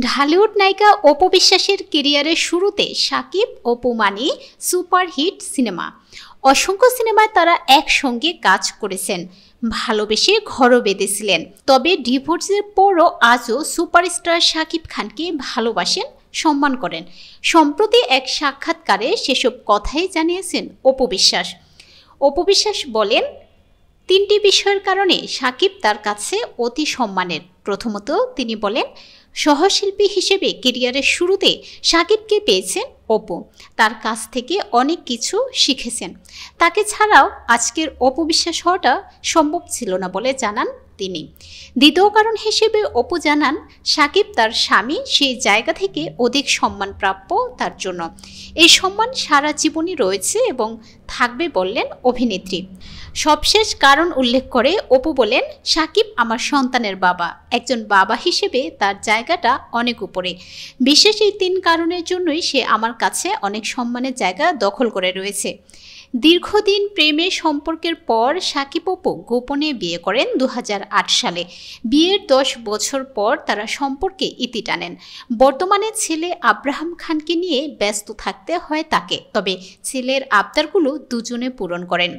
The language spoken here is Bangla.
ঢালিউড নায়িকা অপু বিশ্বাসের কেরিয়ারের শুরুতে সাকিব অপু মানে সুপারহিট সিনেমা। অসংখ্য সিনেমায় তারা একসঙ্গে কাজ করেছেন, ভালোবেসে ঘরও বেঁধেছিলেন। তবে ডিভোর্সের পরও আজও সুপারস্টার সাকিব খানকে ভালোবাসেন, সম্মান করেন। সম্প্রতি এক সাক্ষাৎকারে সেসব কথাই জানিয়েছেন অপু বিশ্বাস। অপু বিশ্বাস বলেন, তিনটি বিষয়ের কারণে সাকিব তার কাছে অতি সম্মানের। প্রথমত, তিনি বলেন, সহশিল্পী হিসেবে কেরিয়ারের শুরুতে সাকিবকে পেয়েছেন অপু, তার কাছ থেকে অনেক কিছু শিখেছেন। তাকে ছাড়াও আজকের অপু বিশ্বাস হওয়াটা সম্ভব ছিল না বলে জানান তিনি। দ্বিতীয় কারণ হিসেবে অপু জানান, সাকিব তার স্বামী, সেই জায়গা থেকে অধিক সম্মান প্রাপ্য তার জন্য। এই সম্মান সারা জীবনই রয়েছে এবং থাকবে বললেন অভিনেত্রী। সবশেষ কারণ উল্লেখ করে অপু বলেন, সাকিব আমার সন্তানের বাবা, একজন বাবা হিসেবে তার জায়গাটা অনেক উপরে। বিশেষ এই তিন কারণের জন্যই সে আমার কাছে অনেক সম্মানের জায়গা দখল করে রয়েছে। দীর্ঘদিন প্রেমের সম্পর্কের পর সাকিব অপু গোপনে বিয়ে করেন 2008 সালে। বিয়ের 10 বছর পর তারা সম্পর্কে ইতি টানেন। বর্তমানে ছেলে আব্রাহাম খানকে নিয়ে ব্যস্ত থাকতে হয় তাকে, তবে ছেলের আবদারগুলো দুজনে পূরণ করেন।